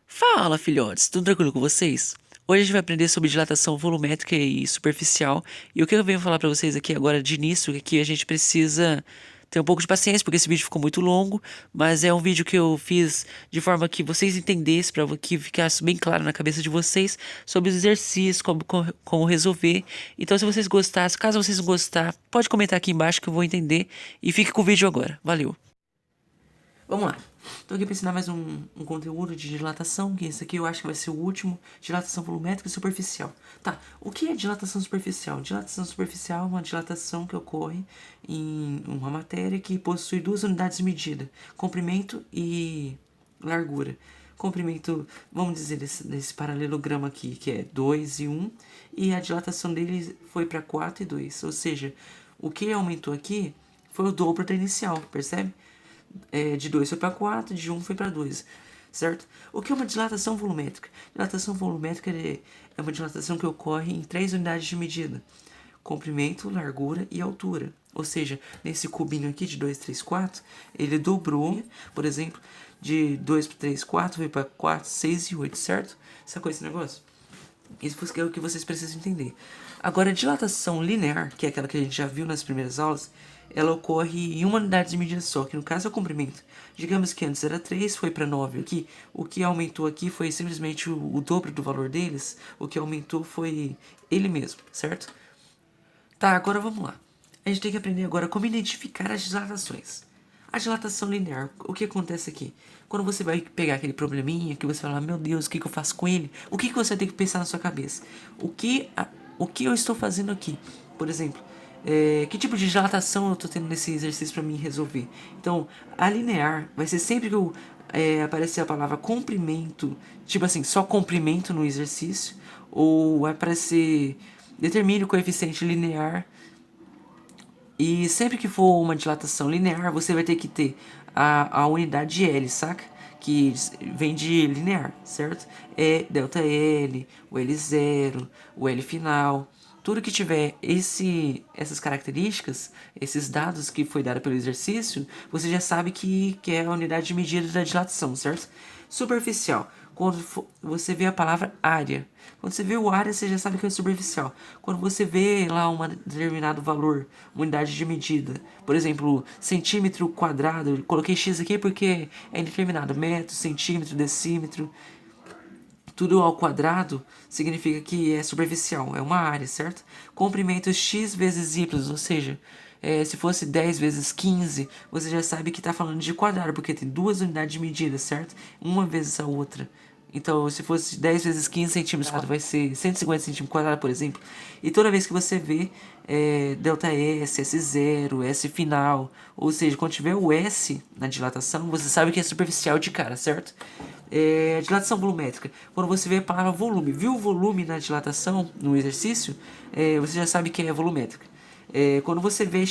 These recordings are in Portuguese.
Fala, filhotes, tudo tranquilo com vocês? Hoje a gente vai aprender sobre dilatação volumétrica e superficial. E o que eu venho falar pra vocês aqui agora de início é que a gente precisa ter um pouco de paciência, porque esse vídeo ficou muito longo, mas é um vídeo que eu fiz de forma que vocês entendessem, para que ficasse bem claro na cabeça de vocês sobre os exercícios, como resolver. Então, se vocês gostassem, caso vocês não gostar, pode comentar aqui embaixo que eu vou entender. E fique com o vídeo agora. Valeu! Vamos lá. Tô aqui para ensinar mais um conteúdo de dilatação, que esse aqui eu acho que vai ser o último. Dilatação volumétrica e superficial. Tá, o que é dilatação superficial? Dilatação superficial é uma dilatação que ocorre em uma matéria que possui duas unidades de medida, comprimento e largura. Comprimento, vamos dizer, desse paralelogramo aqui, que é 2 e 1, e a dilatação dele foi para 4 e 2, ou seja, o que aumentou aqui foi o dobro da inicial, percebe? De 2 foi para 4, de 1 foi para 2, certo? O que é uma dilatação volumétrica? Dilatação volumétrica é uma dilatação que ocorre em 3 unidades de medida: comprimento, largura e altura. Ou seja, nesse cubinho aqui de 2, 3, 4, ele dobrou, por exemplo, de 2 para 3, 4, veio para 4, 6 e 8, certo? Sacou esse negócio? Isso é o que vocês precisam entender. Agora, a dilatação linear, que é aquela que a gente já viu nas primeiras aulas, ela ocorre em uma unidade de medida só, que no caso é o comprimento. Digamos que antes era 3, foi para 9 aqui. O que aumentou aqui foi simplesmente o dobro do valor deles. O que aumentou foi ele mesmo, certo? Tá, agora vamos lá. A gente tem que aprender agora como identificar as dilatações. A dilatação linear, o que acontece aqui? Quando você vai pegar aquele probleminha que você fala, meu Deus, o que eu faço com ele? O que você tem que pensar na sua cabeça? O que eu estou fazendo aqui? Por exemplo, que tipo de dilatação eu estou tendo nesse exercício para mim resolver? Então, a linear vai ser sempre que eu aparecer a palavra comprimento, tipo assim, só comprimento no exercício, ou vai aparecer determine o coeficiente linear. E sempre que for uma dilatação linear, você vai ter que ter a unidade L, saca? Que vem de linear, certo? É delta L, o L0, o L final. Tudo que tiver essas características, esses dados que foi dado pelo exercício, você já sabe que é a unidade de medida da dilatação, certo? Superficial. Quando você vê a palavra área. Quando você vê o área, você já sabe que é superficial. Quando você vê lá um determinado valor, uma unidade de medida, por exemplo, centímetro quadrado, eu coloquei x aqui porque é indeterminado, metro, centímetro, decímetro, tudo ao quadrado significa que é superficial, é uma área, certo? Comprimento x vezes y, ou seja, se fosse 10 vezes 15, você já sabe que está falando de quadrado, porque tem duas unidades de medida, certo? Uma vezes a outra. Então, se fosse 10 vezes 15 centímetros quadrados, vai ser 150 centímetros quadrados, por exemplo. E toda vez que você vê delta S, S0, S final, ou seja, quando tiver o S na dilatação, você sabe que é superficial de cara, certo? Dilatação volumétrica. Quando você vê a palavra volume, viu o volume na dilatação, no exercício, você já sabe que é volumétrica. Quando você vê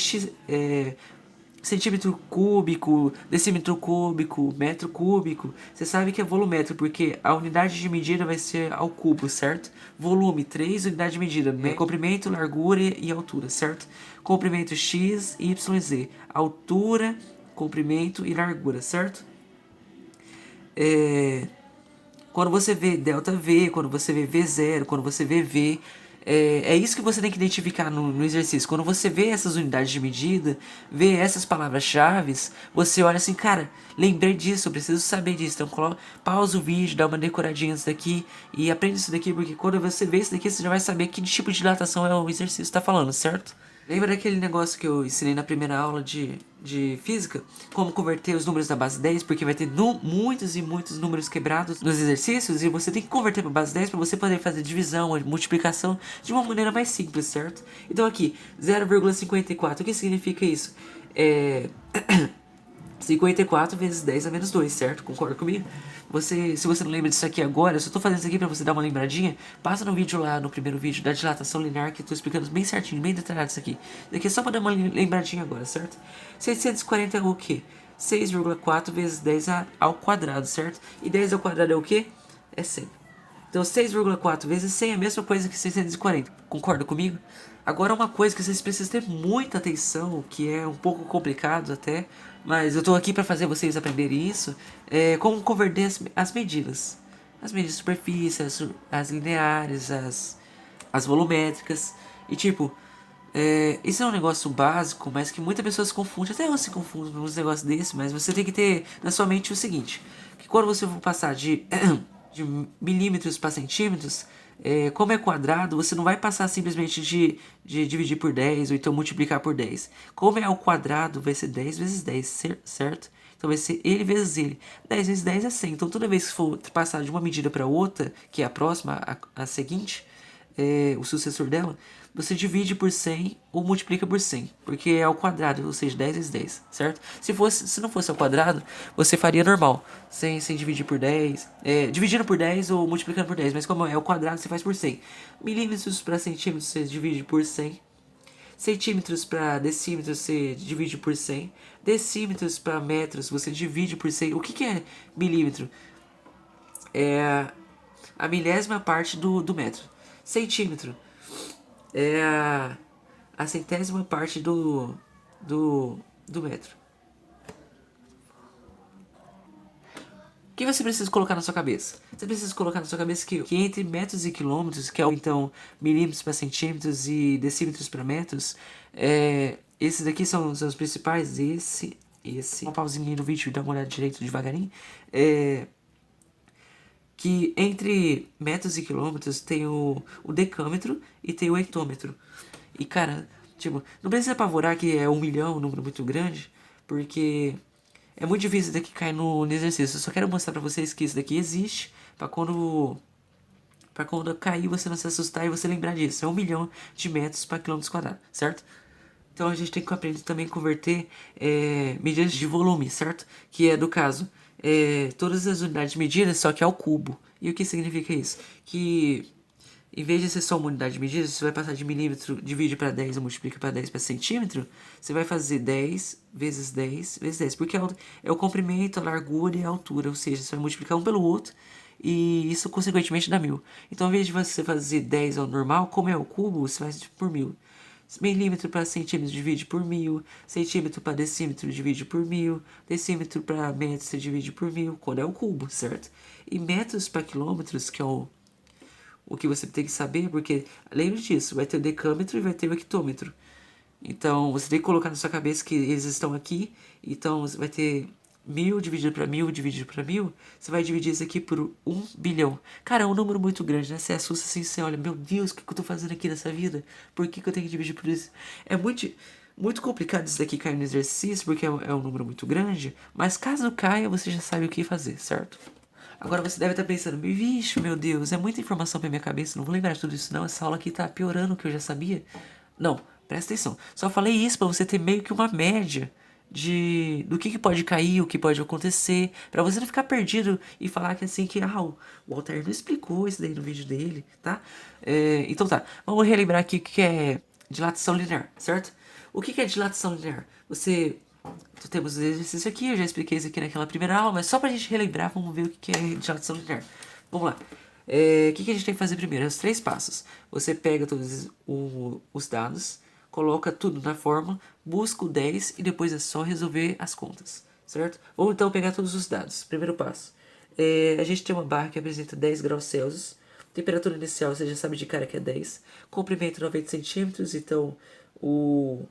centímetro cúbico, decímetro cúbico, metro cúbico, você sabe que é volumétrico, porque a unidade de medida vai ser ao cubo, certo? Volume, 3 unidades de medida, comprimento, largura e altura, certo? Comprimento x, y, z. Altura, comprimento e largura, certo? Quando você vê delta V, quando você vê V0, quando você vê V, é isso que você tem que identificar no exercício. Quando você vê essas unidades de medida, vê essas palavras-chave, você olha assim, cara, lembrei disso, eu preciso saber disso. Então pausa o vídeo, dá uma decoradinha nisso daqui e aprende isso daqui, porque quando você vê isso daqui, você já vai saber que tipo de dilatação é o exercício que está falando, certo? Lembra daquele negócio que eu ensinei na primeira aula de física? Como converter os números da base 10, porque vai ter muitos e muitos números quebrados nos exercícios e você tem que converter para base 10 para você poder fazer divisão, multiplicação de uma maneira mais simples, certo? Então aqui, 0,54, o que significa isso? 54 vezes 10 a menos 2, certo? Concorda comigo? Se você não lembra disso aqui agora, eu só tô fazendo isso aqui pra você dar uma lembradinha. Passa no vídeo lá, no primeiro vídeo da dilatação linear, que eu tô explicando bem certinho, bem detalhado isso aqui. Isso aqui é só pra dar uma lembradinha agora, certo? 640 é o quê? 6,4 vezes 10 ao quadrado, certo? E 10 ao quadrado é o quê? É 100. Então 6,4 vezes 100 é a mesma coisa que 640. Concorda comigo? Agora uma coisa que vocês precisam ter muita atenção, que é um pouco complicado até, mas eu tô aqui para fazer vocês aprenderem isso, é como converter as medidas. as medidas de superfície, as lineares, as volumétricas. E tipo, isso é um negócio básico, mas que muita pessoa se confunde. Até eu se confundo nos negócios desse, mas você tem que ter na sua mente o seguinte: que quando você for passar de milímetros para centímetros, como é quadrado, você não vai passar simplesmente de dividir por 10 ou então multiplicar por 10. Como é ao quadrado, vai ser 10 vezes 10, certo? Então vai ser ele vezes ele. 10 vezes 10 é 100. Então toda vez que for passar de uma medida para outra, que é a próxima, a seguinte, o sucessor dela, você divide por 100 ou multiplica por 100, porque é ao quadrado, ou seja, 10 vezes 10, certo? Se não fosse ao quadrado, você faria normal, sem dividir por 10, dividindo por 10 ou multiplicando por 10, mas como é ao quadrado, você faz por 100. Milímetros para centímetros, você divide por 100. Centímetros para decímetros, você divide por 100. Decímetros para metros, você divide por 100. O que é milímetro? É a milésima parte do metro. Centímetro é a centésima parte do metro. O que você precisa colocar na sua cabeça? Você precisa colocar na sua cabeça que entre metros e quilômetros, que é então milímetros para centímetros e decímetros para metros, esses daqui são os principais. Uma pausinha no vídeo e dá uma olhada direito devagarinho. Que entre metros e quilômetros tem o decâmetro e tem o hectômetro. E cara, tipo, não precisa apavorar que é 1 milhão, um número muito grande, porque é muito difícil isso daqui cair no exercício. Eu só quero mostrar pra vocês que isso daqui existe, pra quando cair você não se assustar e você lembrar disso. É 1 milhão de metros para quilômetros quadrados, certo? Então a gente tem que aprender também a converter medidas de volume, certo? Que é do caso, todas as unidades de medida, só que ao cubo. E o que significa isso? Que em vez de ser só uma unidade de medida, você vai passar de milímetro, divide para 10 ou multiplica para 10 para centímetro, você vai fazer 10 vezes 10 vezes 10, porque é o comprimento, a largura e a altura, ou seja, você vai multiplicar um pelo outro e isso consequentemente dá 1000. Então, ao invés de você fazer 10 ao normal, como é o cubo, você faz por 1000. Milímetro para centímetro divide por 1000, centímetro para decímetro divide por 1000, decímetro para metro você divide por 1000, quando é o cubo, certo? E metros para quilômetros, que é o que você tem que saber, porque lembre disso, vai ter o decâmetro e vai ter o hectômetro. Então você tem que colocar na sua cabeça que eles estão aqui, então você vai ter 1000 dividido para 1000 dividido para 1000, você vai dividir isso aqui por 1 bilhão. Cara, é um número muito grande, né? Você assusta assim, você olha, meu Deus, o que eu tô fazendo aqui nessa vida? Por que eu tenho que dividir por isso? É muito complicado isso daqui cair no exercício, porque é um número muito grande, mas caso caia, você já sabe o que fazer, certo? Agora você deve estar pensando, vixe, meu Deus, é muita informação pra minha cabeça, não vou lembrar de tudo isso não, essa aula aqui tá piorando o que eu já sabia. Não, presta atenção. Só falei isso pra você ter meio que uma média do que pode cair, o que pode acontecer, pra você não ficar perdido e falar que assim que o Altair não explicou isso daí no vídeo dele, tá? Então tá, vamos relembrar aqui o que é dilatação linear, certo? O que é dilatação linear? Temos exercício aqui, eu já expliquei isso aqui naquela primeira aula, mas só pra gente relembrar, vamos ver o que é dilatação linear. Vamos lá. O que a gente tem que fazer primeiro? Os 3 passos. Você pega todos os dados, coloca tudo na forma, busca o 10 e depois é só resolver as contas, certo? Ou então pegar todos os dados. Primeiro passo. A gente tem uma barra que apresenta 10 graus Celsius. Temperatura inicial, você já sabe de cara que é 10. Comprimento 90 centímetros, então o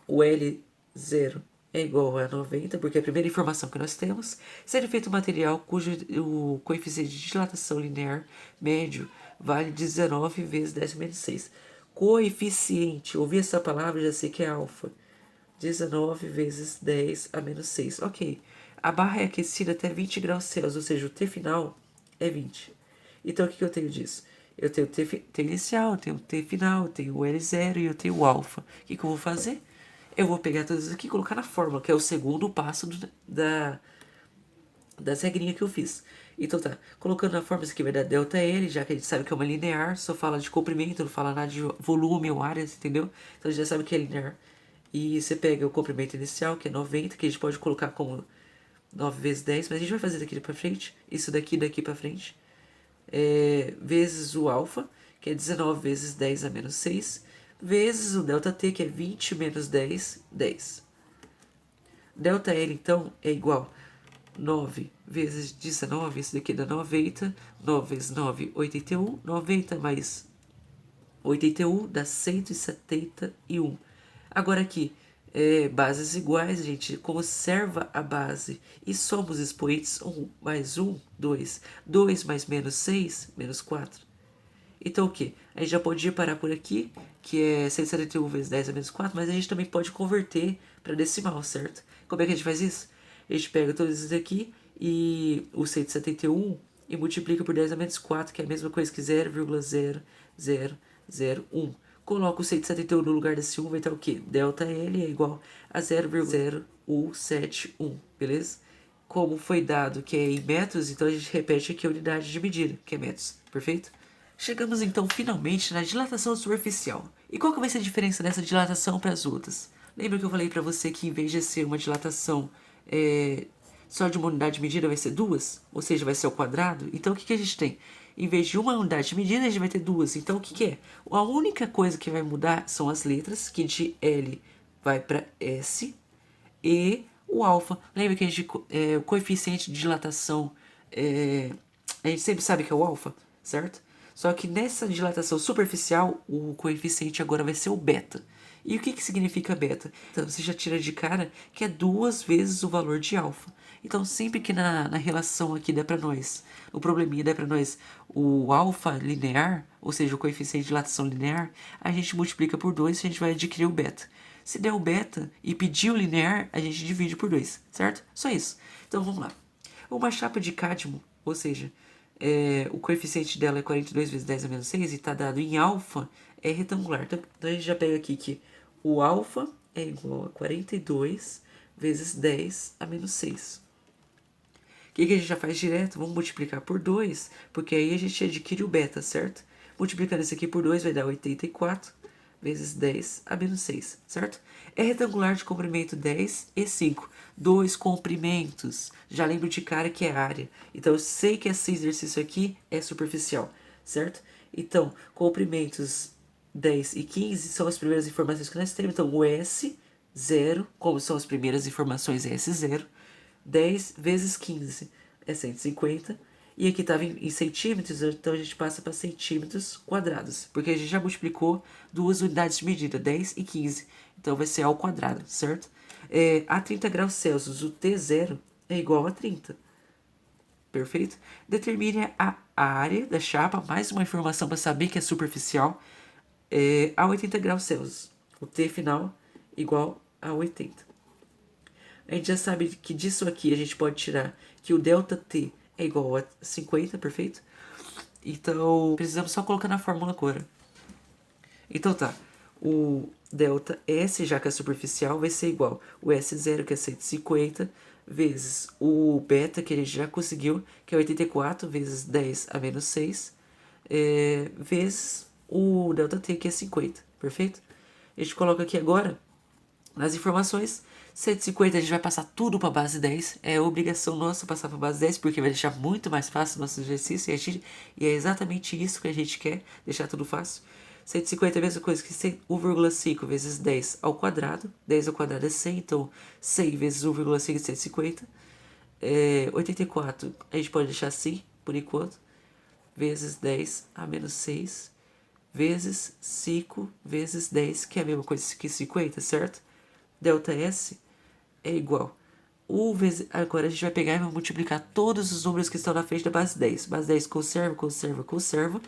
L0 é igual a 90, porque é a primeira informação que nós temos. Sendo feito um material cujo o coeficiente de dilatação linear médio vale 19 vezes 10 menos 6. Coeficiente, ouvi essa palavra, já sei que é alfa. 19 vezes 10 a menos 6. Ok. A barra é aquecida até 20 graus Celsius, ou seja, o T final é 20. Então, o que eu tenho disso? Eu tenho o T inicial, eu tenho o T final, eu tenho o L0 e eu tenho o alfa. O que eu vou fazer? Eu vou pegar todos isso aqui e colocar na fórmula, que é o segundo passo das regrinhas que eu fiz. Então tá, colocando na fórmula, isso aqui vai dar ΔL, já que a gente sabe que é uma linear, só fala de comprimento, não fala nada de volume ou área, entendeu? Então a gente já sabe que é linear. E você pega o comprimento inicial, que é 90, que a gente pode colocar como 9 vezes 10, mas a gente vai fazer daqui pra frente, isso daqui pra frente, vezes o alfa, que é 19 vezes 10 a menos 6, vezes o ΔT, que é 20 menos 10, 10. ΔL, então, é igual 9 vezes 19, isso daqui dá 90. 9 vezes 9, 81. 90 mais 81 dá 171. Agora aqui, bases iguais, a gente conserva a base e soma os expoentes. 1 mais 1, 2. 2 mais menos 6, menos 4. Então o que? A gente já pode parar por aqui, que é 171 vezes 10 a menos 4, mas a gente também pode converter para decimal, certo? Como é que a gente faz isso? A gente pega todos esses aqui e o 171 e multiplica por 10 a menos 4, que é a mesma coisa que 0,0001. Coloca o 171 no lugar desse 1, vai ter o quê? Delta L é igual a 0,0171, beleza? Como foi dado que é em metros, então a gente repete aqui a unidade de medida, que é metros, perfeito? Chegamos então finalmente na dilatação superficial. E qual que vai ser a diferença dessa dilatação para as outras? Lembra que eu falei para você que em vez de ser uma dilatação só de uma unidade de medida vai ser duas? Ou seja, vai ser ao quadrado? Então o que a gente tem? Em vez de uma unidade de medida, a gente vai ter duas. Então o que é? A única coisa que vai mudar são as letras, que de L vai para S, e o alfa. Lembra que o coeficiente de dilatação, a gente sempre sabe que é o alfa, certo? Só que nessa dilatação superficial, o coeficiente agora vai ser o beta. E o que significa beta? Então você já tira de cara que é 2 vezes o valor de alfa. Então sempre que na relação aqui der para nós, o probleminha der para nós o alfa linear, ou seja, o coeficiente de dilatação linear, a gente multiplica por 2 e a gente vai adquirir o beta. Se der o beta e pedir o linear, a gente divide por 2, certo? Só isso. Então vamos lá. Uma chapa de cádmio, ou seja, o coeficiente dela é 42 vezes 10 a menos 6 e está dado em alfa, é retangular. Então a gente já pega aqui que o alfa é igual a 42 vezes 10 a menos 6. O que a gente já faz direto? Vamos multiplicar por 2, porque aí a gente adquire o beta, certo? Multiplicando isso aqui por 2 vai dar 84 vezes 10 a menos 6, certo? É retangular de comprimento 10 e 5. Dois comprimentos. Já lembro de cara que é área. Então eu sei que esse exercício aqui é superficial, certo? Então, comprimentos 10 e 15 são as primeiras informações que nós temos. Então, o S0, como são as primeiras informações, é S0. 10 vezes 15 é 150. E aqui estava em centímetros, então a gente passa para centímetros quadrados. Porque a gente já multiplicou duas unidades de medida, 10 e 15. Então vai ser ao quadrado, certo? A 30 graus Celsius, o T0 é igual a 30. Perfeito? Determine a área da chapa, mais uma informação para saber que é superficial, a 80 graus Celsius. O T final igual a 80. A gente já sabe que disso aqui a gente pode tirar que o ΔT é igual a 50, perfeito? Então, precisamos só colocar na fórmula agora. Então tá, o ΔS, já que é superficial, vai ser igual o S0, que é 150, vezes o beta, que a gente já conseguiu, que é 84, vezes 10 a menos 6, vezes o ΔT, que é 50, perfeito? A gente coloca aqui agora, nas informações, 150 a gente vai passar tudo para base 10. É obrigação nossa passar para base 10, porque vai deixar muito mais fácil o nosso exercício. E é exatamente isso que a gente quer, deixar tudo fácil. 150 é a mesma coisa que 1,5 vezes 10 ao quadrado. 10 ao quadrado é 100, então 100 vezes 1,5 é 150. 84 a gente pode deixar assim, por enquanto. Vezes 10 a menos 6. Vezes 5 vezes 10, que é a mesma coisa que 50, certo? ΔS é igual. Agora a gente vai pegar e vai multiplicar todos os números que estão na frente da base 10. Base 10 conserva, conserva, conserva.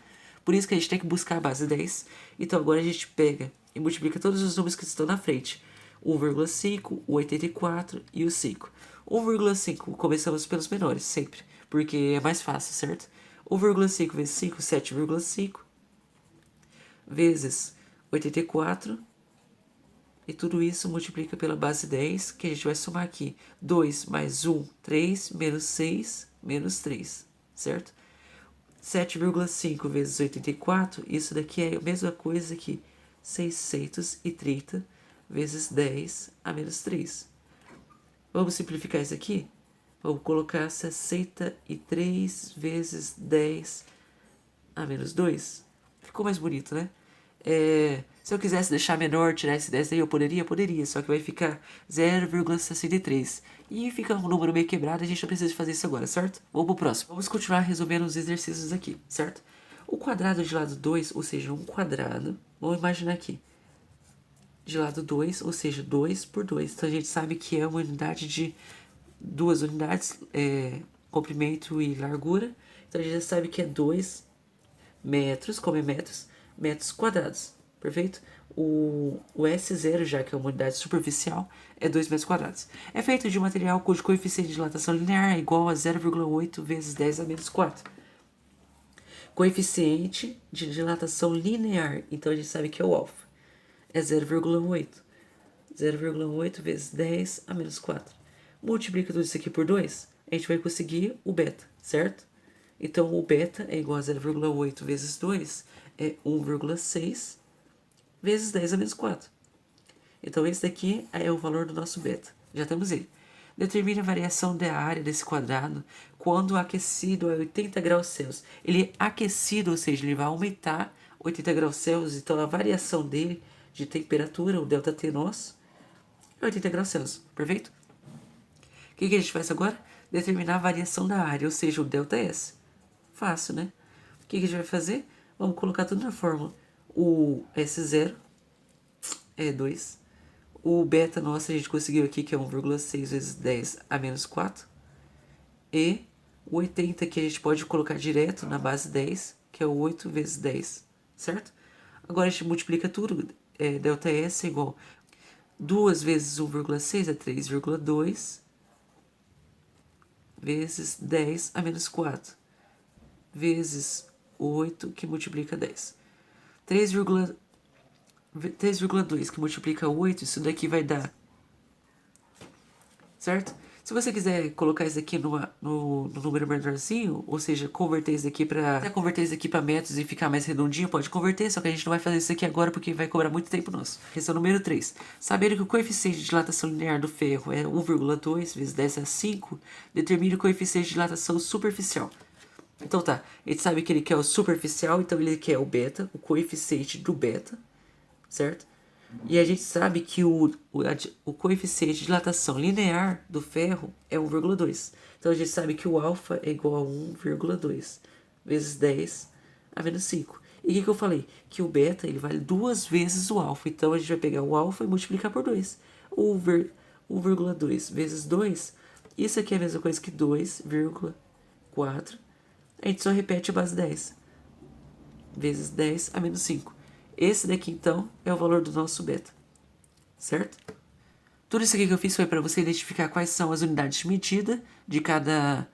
Por isso que a gente tem que buscar a base 10. Então agora a gente pega e multiplica todos os números que estão na frente. 1,5, o 84 e o 5. 1,5, começamos pelos menores, sempre. Porque é mais fácil, certo? 1,5 vezes 5, 7,5. Vezes 84. E tudo isso multiplica pela base 10, que a gente vai somar aqui. 2 mais 1, 3, menos 6, menos 3, certo? 7,5 vezes 84, isso daqui é a mesma coisa que 630 vezes 10 a menos 3. Vamos simplificar isso aqui? Vamos colocar 63 vezes 10 a menos 2. Ficou mais bonito, né? Se eu quisesse deixar menor, tirar esse 10 daí, eu poderia? Poderia, só que vai ficar 0,63. E fica um número meio quebrado, a gente não precisa fazer isso agora, certo? Vamos pro próximo. Vamos continuar resolvendo os exercícios aqui, certo? O quadrado de lado 2, ou seja, um quadrado, vamos imaginar aqui, de lado 2, ou seja, 2 por 2. Então a gente sabe que é uma unidade de duas unidades, comprimento e largura. Então a gente já sabe que é 2 metros, como é metros, metros quadrados, perfeito? O S0, já que é uma unidade superficial, é 2 metros quadrados. É feito de um material cujo coeficiente de dilatação linear é igual a 0,8 vezes 10 a menos 4. Coeficiente de dilatação linear, então a gente sabe que é o alfa, é 0,8. 0,8 vezes 10 a menos 4. Multiplica tudo isso aqui por 2, a gente vai conseguir o beta, certo? Então, o beta é igual a 0,8 vezes 2, é 1,6 vezes 10 a menos 4. Então, esse daqui é o valor do nosso beta. Já temos ele. Determine a variação da área desse quadrado quando aquecido a 80 graus Celsius. Ele é aquecido, ou seja, ele vai aumentar 80 graus Celsius. Então, a variação dele de temperatura, o ΔT nosso, é 80 graus Celsius. Perfeito? O que a gente faz agora? Determinar a variação da área, ou seja, o ΔS. Fácil, né? O que a gente vai fazer? Vamos colocar tudo na fórmula. O S0 é 2. O beta nosso a gente conseguiu aqui, que é 1,6 vezes 10 a menos 4. E o 80 que a gente pode colocar direto na base 10, que é o 8 vezes 10, certo? Agora a gente multiplica tudo. ΔS é igual 2 vezes 1,6 é 3,2 vezes 10 a menos 4. Vezes 8, que multiplica 10. 3,2 que multiplica 8, isso daqui vai dar, certo? Se você quiser colocar isso aqui no número menorzinho, ou seja, converter isso aqui para metros e ficar mais redondinho, pode converter, só que a gente não vai fazer isso aqui agora porque vai cobrar muito tempo nosso. Questão número 3. Saber que o coeficiente de dilatação linear do ferro é 1,2 vezes 10 a 5, determine o coeficiente de dilatação superficial. Então tá, a gente sabe que ele quer o superficial, então ele quer o beta, o coeficiente do beta, certo? E a gente sabe que o coeficiente de dilatação linear do ferro é 1,2. Então a gente sabe que o alfa é igual a 1,2 vezes 10 a menos 5. E o que eu falei? Que o beta ele vale 2 vezes o alfa. Então a gente vai pegar o alfa e multiplicar por 2. 1,2 vezes 2, isso aqui é a mesma coisa que 2,4. A gente só repete a base 10 vezes 10 a menos 5. Esse daqui, então, é o valor do nosso beta, certo? Tudo isso aqui que eu fiz foi para você identificar quais são as unidades de medida de cada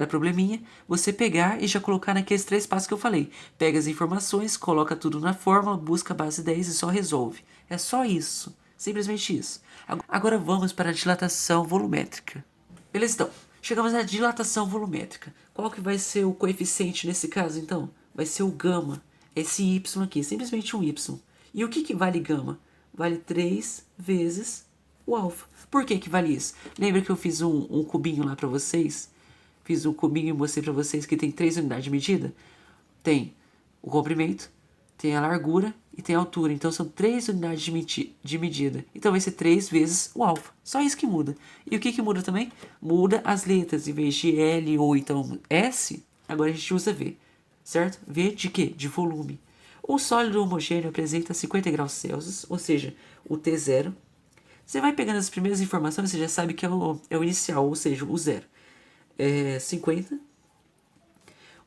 probleminha, você pegar e já colocar naqueles 3 passos que eu falei. Pega as informações, coloca tudo na fórmula, busca a base 10 e só resolve. É só isso, simplesmente isso. Agora vamos para a dilatação volumétrica. Beleza, então, chegamos à dilatação volumétrica. Qual que vai ser o coeficiente nesse caso, então? Vai ser o gama. Esse y aqui, simplesmente um y. E o que vale gama? Vale 3 vezes o alfa. Por que vale isso? Lembra que eu fiz um cubinho lá para vocês? Fiz um cubinho e mostrei para vocês que tem 3 unidades de medida? Tem o comprimento, tem a largura e tem a altura. Então são 3 unidades de medida. Então vai ser 3 vezes o alfa. Só isso que muda. E o que muda também? Muda as letras. Em vez de L ou então S, agora a gente usa V. Certo? V de quê? De volume. O sólido homogêneo apresenta 50 graus Celsius, ou seja, o T0. Você vai pegando as primeiras informações, você já sabe que é o inicial, ou seja, o zero. 50.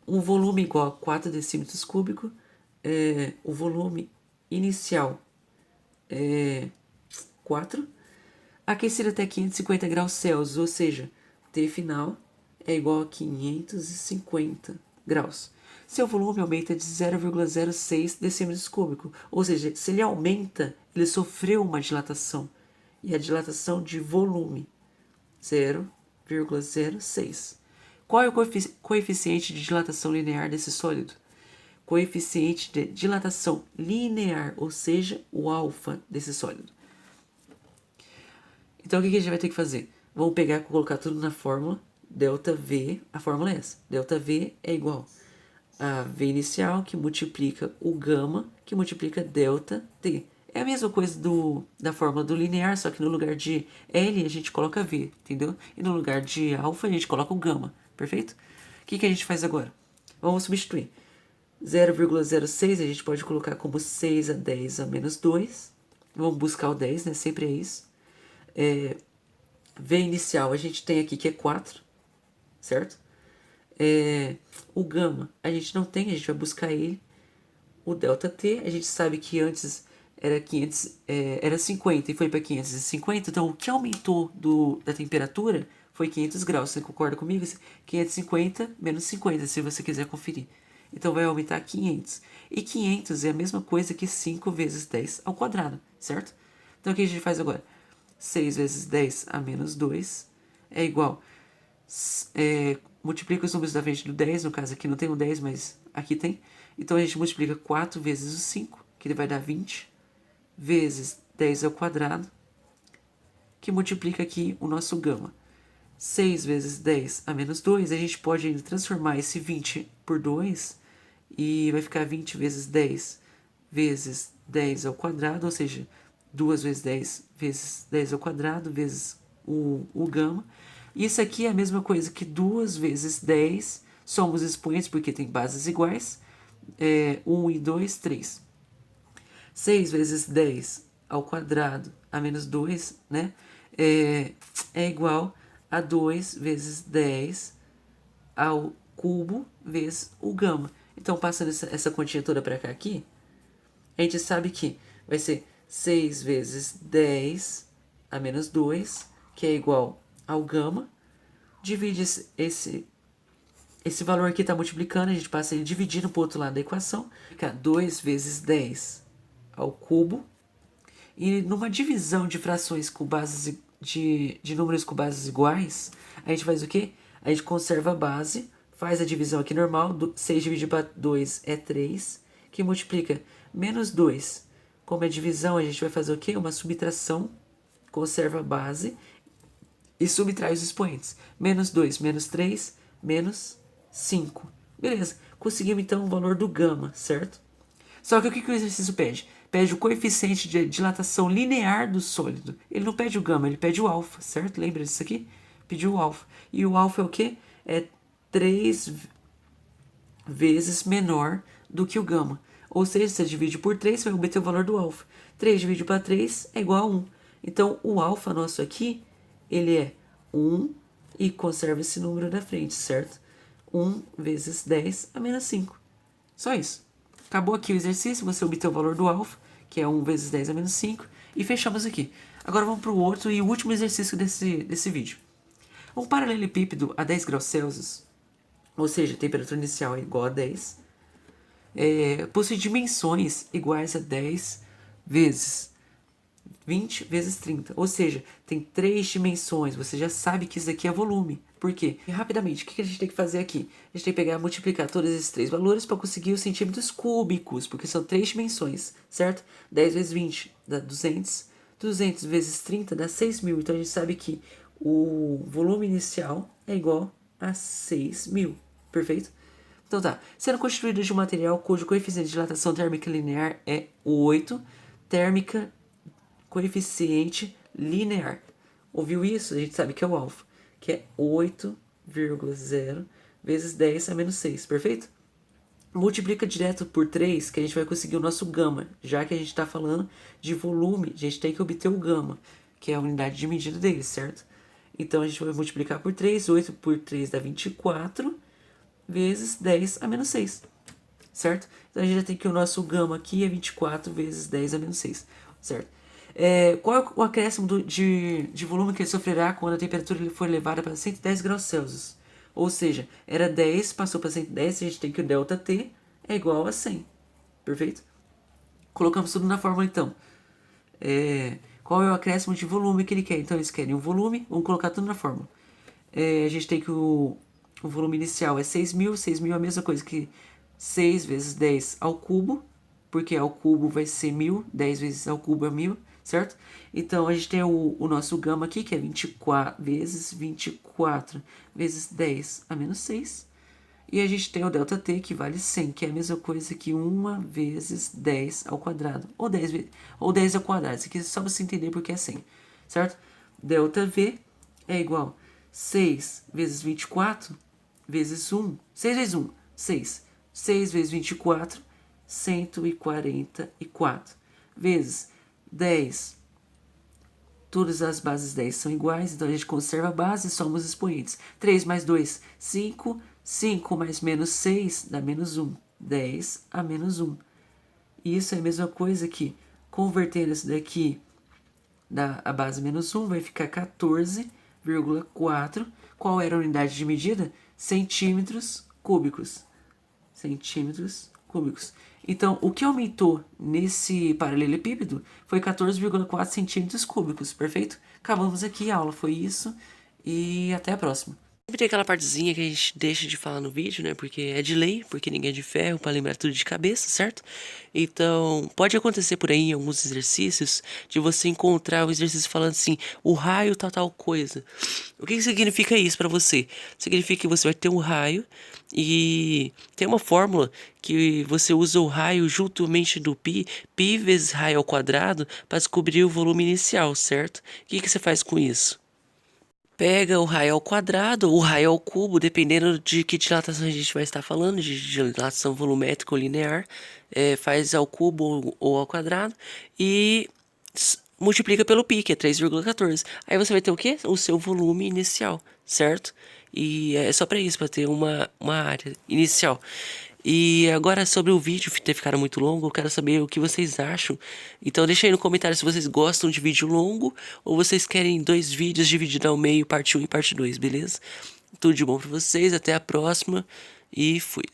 Um volume igual a 4 decímetros cúbicos. O volume inicial é 4. Aquecido até 550 graus Celsius, ou seja, T final é igual a 550 graus. Seu volume aumenta de 0,06 decímetros cúbicos, ou seja, se ele aumenta, ele sofreu uma dilatação. E a dilatação de volume, 0,06. Qual é o coeficiente de dilatação linear desse sólido? Coeficiente de dilatação linear, ou seja, o alfa desse sólido. Então o que a gente vai ter que fazer? Vamos colocar tudo na fórmula. ΔV, a fórmula é essa. ΔV é igual a V inicial, que multiplica o gama, que multiplica delta T. É a mesma coisa da fórmula do linear, só que no lugar de L a gente coloca V, entendeu? E no lugar de alfa a gente coloca o gama, perfeito? O que a gente faz agora? Vamos substituir. 0,06 a gente pode colocar como 6 a 10 a menos 2. Vamos buscar o 10, né? Sempre é isso. V inicial a gente tem aqui que é 4, certo? O gama a gente não tem, a gente vai buscar ele. O delta T, a gente sabe que antes era 500, era 50 e foi para 550, então o que aumentou da temperatura foi 500 graus, você concorda comigo? 550 menos 50, se você quiser conferir. Então vai aumentar 500. E 500 é a mesma coisa que 5 vezes 10 ao quadrado, certo? Então o que a gente faz agora? 6 vezes 10 a menos 2 é igual. Multiplica os números da frente do 10, no caso aqui não tem o 10, mas aqui tem. Então a gente multiplica 4 vezes o 5, que vai dar 20, vezes 10 ao quadrado, que multiplica aqui o nosso gama. 6 vezes 10 a menos 2, a gente pode ainda transformar esse 20 por 2 e vai ficar 20 vezes 10 vezes 10 ao quadrado, ou seja, 2 vezes 10 vezes 10 ao quadrado vezes o gama. Isso aqui é a mesma coisa que 2 vezes 10, somos expoentes porque tem bases iguais, 1 e 2, 3. 6 vezes 10 ao quadrado a menos 2, né? É igual a 2 vezes 10 ao cubo vezes o gama. Então, passando essa continha toda para cá aqui, a gente sabe que vai ser 6 vezes 10 a menos 2, que é igual ao gama. Divide esse valor aqui está multiplicando, a gente passa ele dividindo para o outro lado da equação. Fica 2 vezes 10 ao cubo. E numa divisão de frações com bases de números com bases iguais, a gente faz o quê? A gente conserva a base, faz a divisão aqui normal, 6 dividido para 2 é 3, que multiplica menos 2. Como é divisão, a gente vai fazer o quê? Uma subtração, conserva a base e subtrai os expoentes. Menos 2, menos 3, menos 5. Beleza, conseguimos então o valor do gama, certo? Só que o que o exercício pede? Pede o coeficiente de dilatação linear do sólido. Ele não pede o gama, ele pede o alfa, certo? Lembra disso aqui? Pediu o alfa. E o alfa é o quê? É 3 vezes menor do que o gama. Ou seja, se você divide por 3, você vai obter o valor do alfa. 3 dividido para 3 é igual a 1. Então, o alfa nosso aqui, ele é 1 e conserva esse número na frente, certo? 1 vezes 10 a menos 5. Só isso. Acabou aqui o exercício, você obteve o valor do alfa, que é 1 vezes 10 a menos 5, e fechamos aqui. Agora vamos para o outro e último exercício desse vídeo. Um paralelepípedo a 10 graus Celsius, ou seja, a temperatura inicial é igual a 10, possui dimensões iguais a 10 vezes 20 vezes 30, ou seja, tem 3 dimensões, você já sabe que isso aqui é volume. Por quê? E rapidamente, o que a gente tem que fazer aqui? A gente tem que pegar e multiplicar todos esses 3 valores para conseguir os centímetros cúbicos, porque são 3 dimensões, certo? 10 vezes 20 dá 200, 200 vezes 30 dá 6.000, então a gente sabe que o volume inicial é igual a 6.000, perfeito? Então tá, sendo constituído de um material cujo coeficiente de dilatação térmica linear é 8, térmica coeficiente linear. Ouviu isso? A gente sabe que é o alfa, que é 8,0 vezes 10 a menos 6, perfeito? Multiplica direto por 3 que a gente vai conseguir o nosso gama. Já que a gente está falando de volume, a gente tem que obter o gama, que é a unidade de medida dele, certo? Então a gente vai multiplicar por 3, 8 por 3 dá 24, vezes 10 a menos 6, certo? Então a gente já tem que o nosso gama aqui é 24 vezes 10 a menos 6, certo? Qual é o acréscimo de volume que ele sofrerá quando a temperatura for elevada para 110 graus Celsius? Ou seja, era 10, passou para 110, a gente tem que o ΔT é igual a 100. Perfeito? Colocamos tudo na fórmula então. Qual é o acréscimo de volume que ele quer? Então eles querem o volume, vamos colocar tudo na fórmula. A gente tem que o volume inicial é 6.000, 6.000 é a mesma coisa que 6 vezes 10 ao cubo, porque ao cubo vai ser 1.000, 10 vezes ao cubo é 1.000, certo? Então a gente tem o nosso gama aqui, que é 24 vezes 10 a menos 6, E a gente tem o ΔT que vale 100, que é a mesma coisa que 1 vezes 10 ao quadrado. Ou 10 ao quadrado. Isso aqui é só pra você entender porque é 100, certo? ΔV é igual a 6 vezes 24 vezes 1. 6 vezes 1, 6. 6 vezes 24, 144. Vezes 10. Todas as bases 10 são iguais, então a gente conserva a base e somos expoentes. 3 mais 2, 5. 5 mais menos 6 dá menos 1. 10 a menos 1. E isso é a mesma coisa que, convertendo isso daqui da a base menos 1, vai ficar 14,4. Qual era a unidade de medida? Centímetros cúbicos. Centímetros cúbicos. Então, o que aumentou nesse paralelepípedo foi 14,4 centímetros cúbicos, perfeito? Acabamos aqui, a aula foi isso e até a próxima. Sempre tem aquela partezinha que a gente deixa de falar no vídeo, né? Porque é de lei, porque ninguém é de ferro, pra lembrar tudo de cabeça, certo? Então, pode acontecer por aí em alguns exercícios de você encontrar o exercício falando assim, o raio tal coisa. O que significa isso pra você? Significa que você vai ter um raio e tem uma fórmula que você usa o raio juntamente do pi vezes raio ao quadrado para descobrir o volume inicial, certo? O que você faz com isso? Pega o raio ao quadrado ou o raio ao cubo, dependendo de que dilatação a gente vai estar falando, de dilatação volumétrica ou linear, faz ao cubo ou ao quadrado e multiplica pelo π, que é 3,14. Aí você vai ter o quê? O seu volume inicial, certo? E é só para isso, para ter uma área inicial. E agora sobre o vídeo ter ficado muito longo, eu quero saber o que vocês acham. Então deixa aí no comentário se vocês gostam de vídeo longo ou vocês querem 2 vídeos divididos ao meio, parte 1 e parte 2, beleza? Tudo de bom pra vocês, até a próxima e fui.